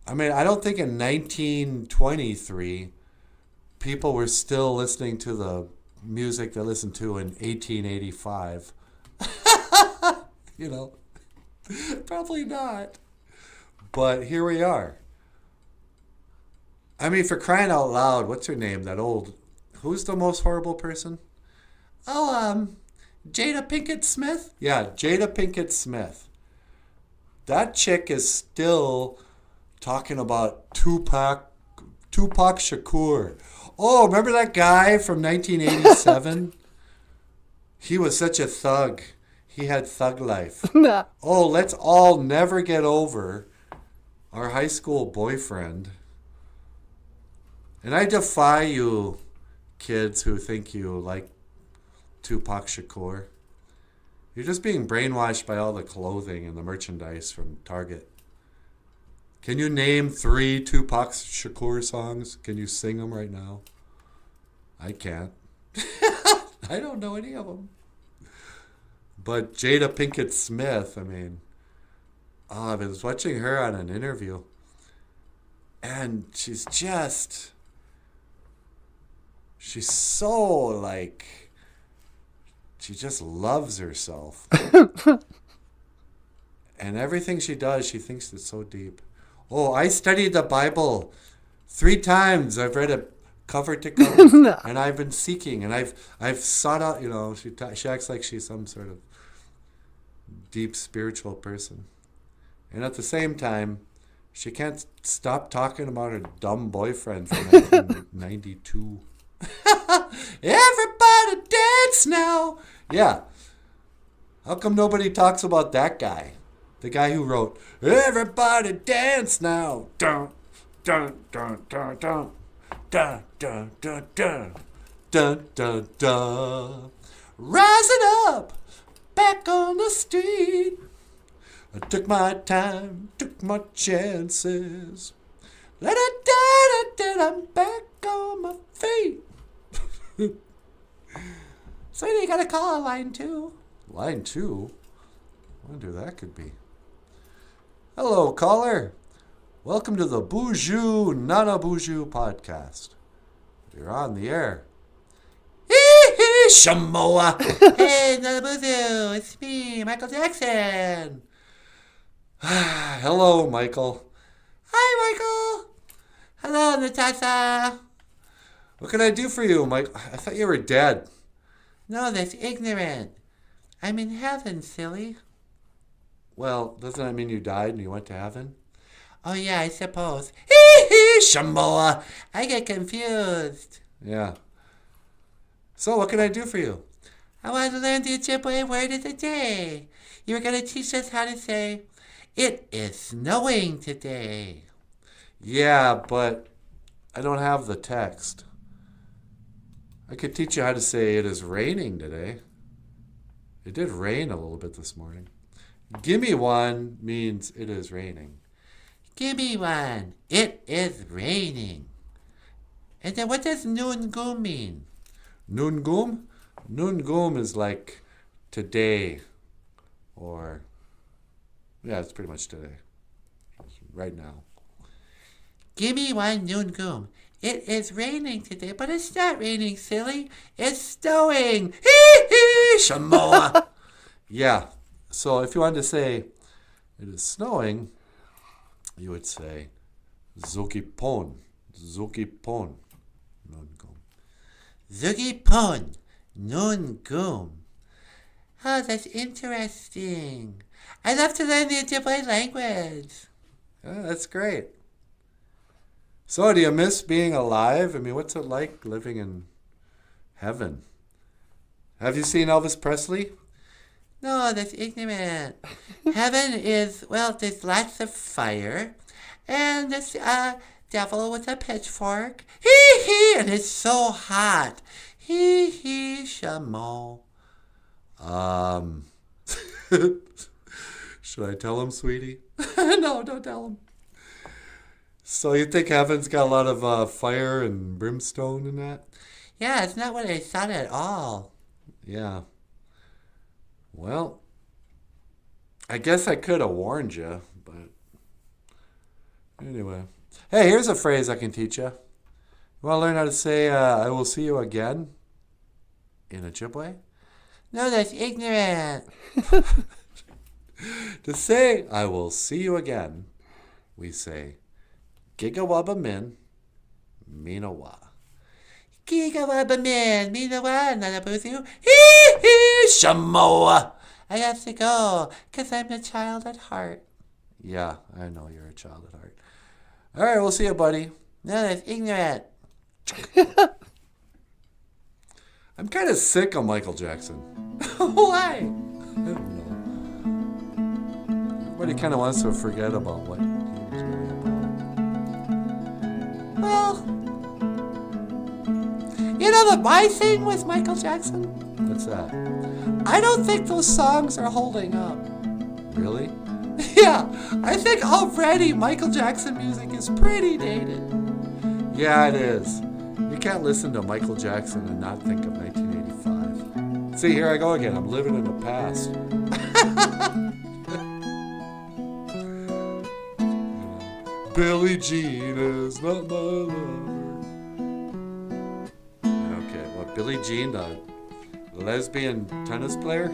I mean, I don't think in 1923 people were still listening to the music they listened to in 1885. You know, probably not. But here we are. I mean, for crying out loud, what's her name? That old, who's the most horrible person? Oh, Jada Pinkett Smith? Yeah, Jada Pinkett Smith. That chick is still talking about Tupac Shakur. Oh, remember that guy from 1987? He was such a thug. He had thug life. Oh, let's all never get over our high school boyfriend. And I defy you, kids who think you like Tupac Shakur. You're just being brainwashed by all the clothing and the merchandise from Target. Can you name 3 Tupac Shakur songs? Can you sing them right now? I can't. I don't know any of them. But Jada Pinkett Smith, I mean, I was watching her on an interview, and she's so like, she just loves herself. And everything she does, she thinks it's so deep. Oh, I studied the Bible 3 times. I've read it cover to cover, and I've been seeking, and I've sought out. You know, she acts like she's some sort of deep spiritual person, and at the same time, she can't stop talking about her dumb boyfriend from 1992. Everybody dance now. Yeah. How come nobody talks about that guy? The guy who wrote, Everybody dance now. Dun, dun, dun, dun, dun. Dun, dun, dun, dun. Dun, dun, dun. Rising up, back on the street. I took my time, took my chances. Let it down, I'm back on my feet. Sweetie, you gotta call line 2. Line 2? I wonder who that could be. Hello, caller. Welcome to the BOOZHOO, NANABOOZHOO podcast. You're on the air. Shamoa. Hey, NANABOOZHOO, it's me, Michael Jackson. Hello, Michael. Hi, Michael. Hello, Natasha. What can I do for you, Mike? I thought you were dead. No, that's ignorant. I'm in heaven, silly. Well, doesn't that mean you died and you went to heaven? Oh, yeah, I suppose. Shamoa. I get confused. Yeah. So, what can I do for you? I want to learn the OJIBWE word of the day. You were going to teach us how to say, it is snowing today. Yeah, but I don't have the text. I could teach you how to say it is raining today. It did rain a little bit this morning. Gimme one means it is raining. Gimme one. It is raining. And then what does noon-goom mean? Noon-goom? Noon-goom is like today. Or, yeah, it's pretty much today. Right now. Gimme one noon-goom. It is raining today, but it's not raining, silly. It's snowing. Shamoa. Yeah. So if you wanted to say it is snowing, you would say Zokipon. Zokipon. Noon-goom. Zokipon. Noon-goom. Oh, that's interesting. I love to learn the OJIBWE language. Yeah, that's great. So, do you miss being alive? I mean, what's it like living in heaven? Have you seen Elvis Presley? No, that's ignorant. Heaven is, well, there's lots of fire, and this devil with a pitchfork. Hee, and it's so hot. Hee, shamo. Should I tell him, sweetie? No, don't tell him. So you think heaven's got a lot of fire and brimstone in that? Yeah, it's not what I thought at all. Yeah. Well, I guess I could have warned you, but Anyway. Hey, here's a phrase I can teach you. You want to learn how to say, I will see you again? In Ojibwe? No, that's ignorant. To say, I will see you again, we say, GOFUNDME, Minawa. GOFUNDME, Minawa, NANABOOZHOO, hee, shamoa. I have to go, because I'm a child at heart. Yeah, I know you're a child at heart. All right, we'll see you, buddy. No, that's ignorant. I'm kind of sick of Michael Jackson. Why? I don't know. Everybody kind of wants to forget about what he was really about. Well, you know my thing with Michael Jackson? What's that? I don't think those songs are holding up. Really? Yeah, I think already Michael Jackson music is pretty dated. Yeah, it is. You can't listen to Michael Jackson and not think of 1985. See, here I go again. I'm living in the past. Billie Jean is not my lover. Okay, what, Billie Jean, the lesbian tennis player?